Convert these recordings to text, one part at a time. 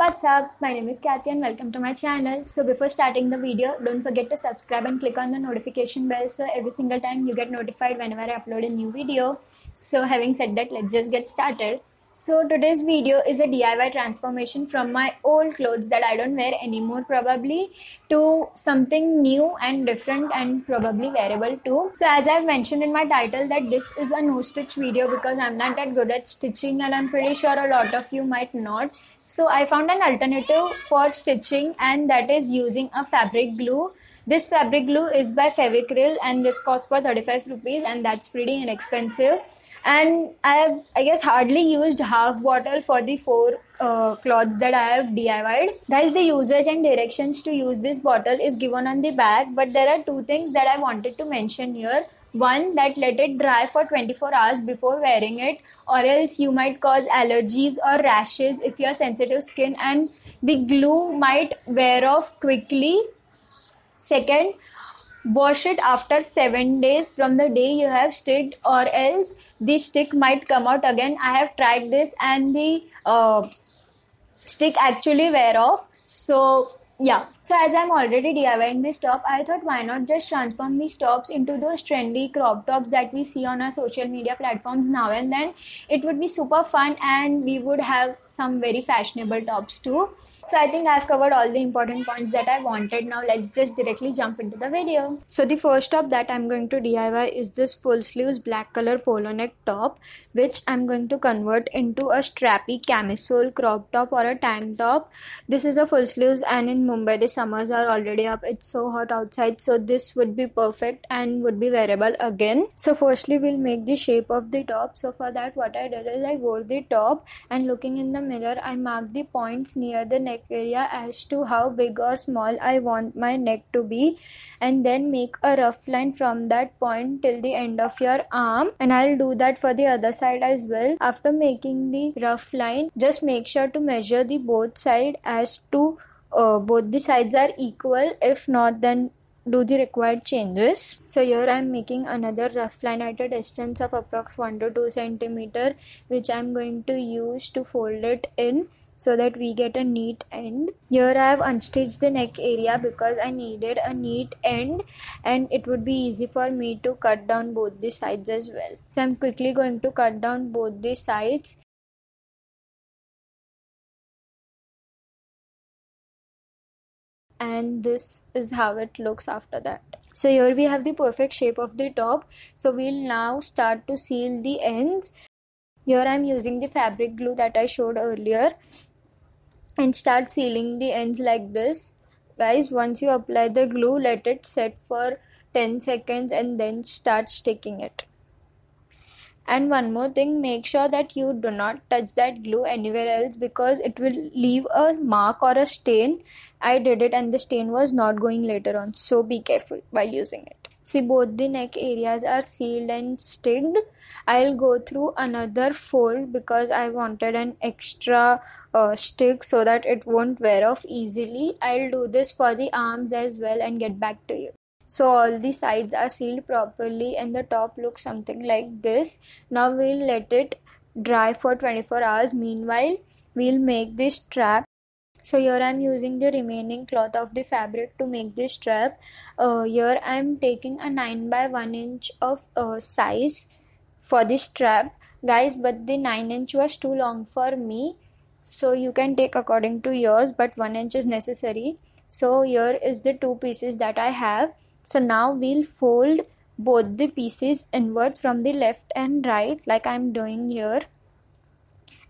what's up? My name is Kathy and welcome to my channel. So before starting the video, don't forget to subscribe and click on the notification bell so every single time you get notified whenever I upload a new video. So having said that, let's just get started. So today's video is a DIY transformation from my old clothes that I don't wear anymore probably to something new and different and probably wearable too. So as I've mentioned in my title that this is a no stitch video because I'm not that good at stitching and I'm pretty sure a lot of you might not. So I found an alternative for stitching and that is using a fabric glue. This fabric glue is by Fevicryl and this costs for 35 rupees and that's pretty inexpensive. And I guess hardly used half bottle for the four cloths that I have DIY'd. Guys, the usage and directions to use this bottle is given on the back, but there are two things that I wanted to mention here. One, that let it dry for 24 hours before wearing it, or else you might cause allergies or rashes if you have sensitive skin and the glue might wear off quickly. Second, wash it after 7 days from the day you have sticked, or else the stick might come out again. I have tried this and the stick actually wear off. So yeah, so as I'm already DIYing this top, I thought why not just transform these tops into those trendy crop tops that we see on our social media platforms now and then. It would be super fun and we would have some very fashionable tops too. So I think I've covered all the important points that I wanted. Now let's just directly jump into the video. So the first top that I'm going to DIY is this full sleeves black color polo neck top, which I'm going to convert into a strappy camisole crop top or a tank top. This is a full sleeves and in Mumbai the summers are already up. It's so hot outside, so this would be perfect and would be wearable again. So firstly we'll make the shape of the top. So for that what I did is I wore the top and looking in the mirror I marked the points near the neck area as to how big or small I want my neck to be, and then make a rough line from that point till the end of your arm, and I'll do that for the other side as well. After making the rough line, just make sure to measure the both side as to both the sides are equal. If not, then do the required changes. So here I'm making another rough line at a distance of approx 1 to 2 centimeter, which I'm going to use to fold it in so that we get a neat end. Here I have unstitched the neck area because I needed a neat end and it would be easy for me to cut down both the sides as well. So I'm quickly going to cut down both the sides. And this is how it looks after that. So here we have the perfect shape of the top. So we'll now start to seal the ends. Here I'm using the fabric glue that I showed earlier and start sealing the ends like this. Guys, once you apply the glue, let it set for 10 seconds and then start sticking it. And one more thing, make sure that you do not touch that glue anywhere else because it will leave a mark or a stain. I did it and the stain was not going later on, so be careful while using it. See, both the neck areas are sealed and sticked. I'll go through another fold because I wanted an extra stick so that it won't wear off easily. I'll do this for the arms as well and get back to you. So all the sides are sealed properly and the top looks something like this. Now we'll let it dry for 24 hours. Meanwhile, we'll make this strap. So here I'm using the remaining cloth of the fabric to make this strap. Here I'm taking a 9 by 1 inch of size for this strap. Guys, but the 9 inch was too long for me. So you can take according to yours, but 1 inch is necessary. So here is the two pieces that I have. So now we'll fold both the pieces inwards from the left and right like I'm doing here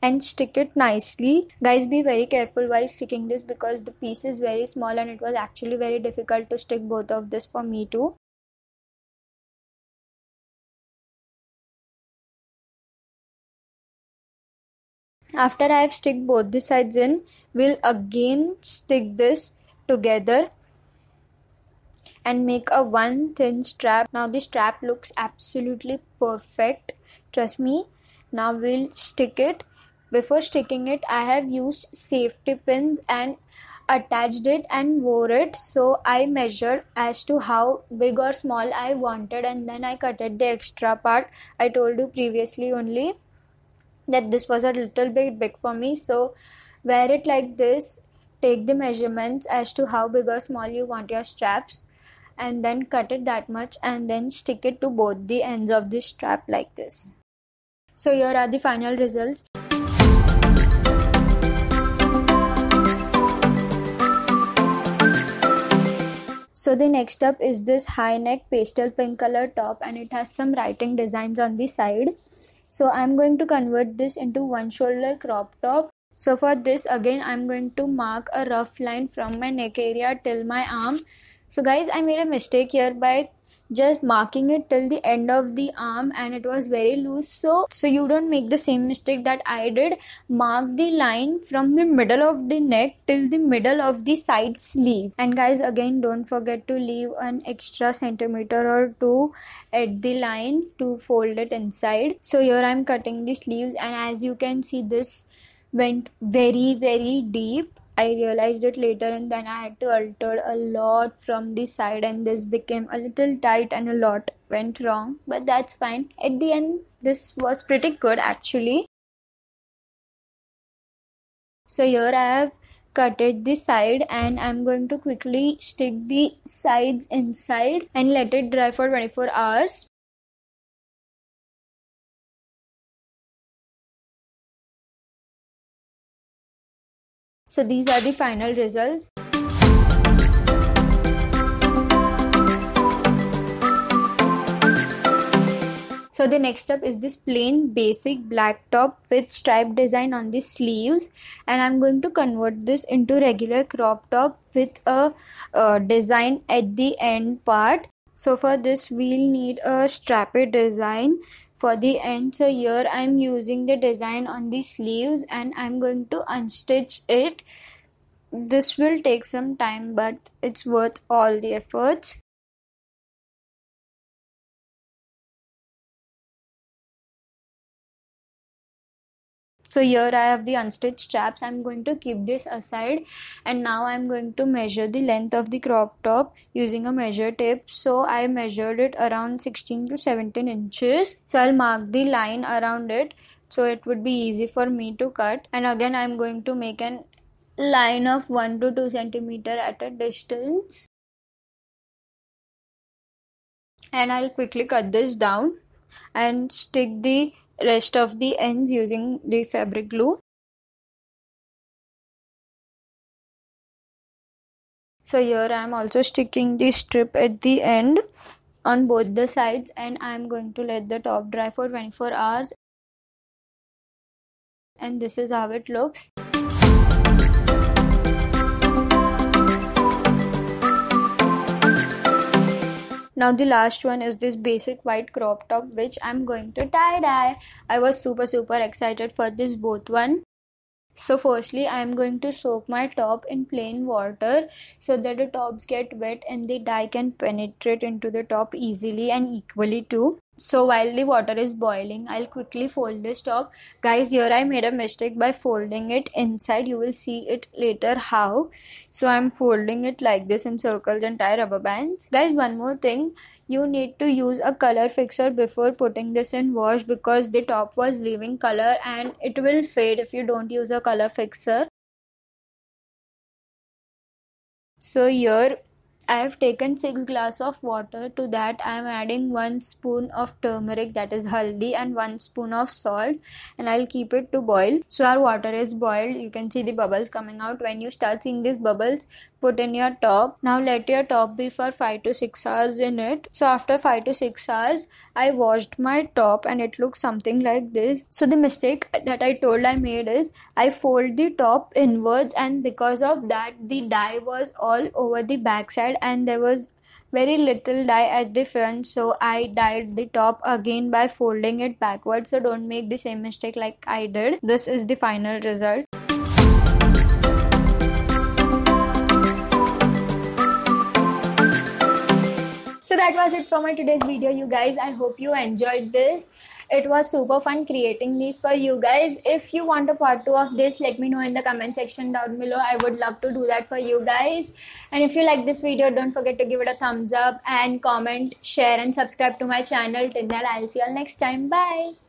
and stick it nicely. Guys, be very careful while sticking this because the piece is very small and it was actually very difficult to stick both of this for me too. After I have stick both the sides in, we'll again stick this together and make a one thin strap. Now the strap looks absolutely perfect, trust me. Now we'll stick it. Before sticking it, I have used safety pins and attached it and wore it. So I measured as to how big or small I wanted and then I cut the extra part. I told you previously only that this was a little bit big for me, so wear it like this, take the measurements as to how big or small you want your straps, and then cut it that much and then stick it to both the ends of the strap like this. So here are the final results. So the next up is this high neck pastel pink color top, and it has some writing designs on the side. So I'm going to convert this into one shoulder crop top. So for this, again, I'm going to mark a rough line from my neck area till my arm. So guys, I made a mistake here by just marking it till the end of the arm, and it was very loose. So you don't make the same mistake that I did. Mark the line from the middle of the neck till the middle of the side sleeve. And guys, again, don't forget to leave an extra centimeter or two at the line to fold it inside. So here I'm cutting the sleeves, and as you can see, this went very, very deep. I realized it later, and then I had to alter a lot from the side, and this became a little tight and a lot went wrong, but that's fine. At the end, this was pretty good actually. So here I have cutted the side, and I'm going to quickly stick the sides inside and let it dry for 24 hours. So these are the final results. So the next up is this plain basic black top with striped design on the sleeves, and I'm going to convert this into regular crop top with a design at the end part. So for this, we'll need a strappy design for the end. So here I'm using the design on the sleeves, and I'm going to unstitch it. This will take some time, but it's worth all the efforts. So here I have the unstitched straps. I'm going to keep this aside, and now I'm going to measure the length of the crop top using a measure tape. So I measured it around 16 to 17 inches. So I'll mark the line around it so it would be easy for me to cut. And again, I'm going to make an line of 1 to 2 centimeter at a distance. And I'll quickly cut this down and stick the rest of the ends using the fabric glue. So here I am also sticking the strip at the end on both the sides, and I am going to let the top dry for 24 hours. And this is how it looks. Now the last one is this basic white crop top, which I'm going to tie-dye. I was super excited for this both one. So firstly, I'm going to soak my top in plain water so that the tops get wet and the dye can penetrate into the top easily and equally too. So while the water is boiling, I'll quickly fold this top. Guys, here I made a mistake by folding it inside. You will see it later how. So I'm folding it like this in circles and tie rubber bands. Guys, one more thing. You need to use a color fixer before putting this in wash, because the top was leaving color and it will fade if you don't use a color fixer. So here I have taken 6 glasses of water. To that I am adding 1 spoon of turmeric, that is haldi, and 1 spoon of salt, and I'll keep it to boil. So our water is boiled. You can see the bubbles coming out. When you start seeing these bubbles, put in your top. Now let your top be for 5 to 6 hours in it. So after 5 to 6 hours, I washed my top and it looks something like this. So the mistake that I told I made is I fold the top inwards, and because of that the dye was all over the backside and there was very little dye at the front. So I dyed the top again by folding it backwards. So don't make the same mistake like I did. This is the final result. So that was it for my today's video, you guys. I hope you enjoyed this. It was super fun creating these for you guys. If you want a part 2 of this, let me know in the comment section down below. I would love to do that for you guys. And if you like this video, don't forget to give it a thumbs up and comment, share and subscribe to my channel. Till then, I'll see you all next time. Bye.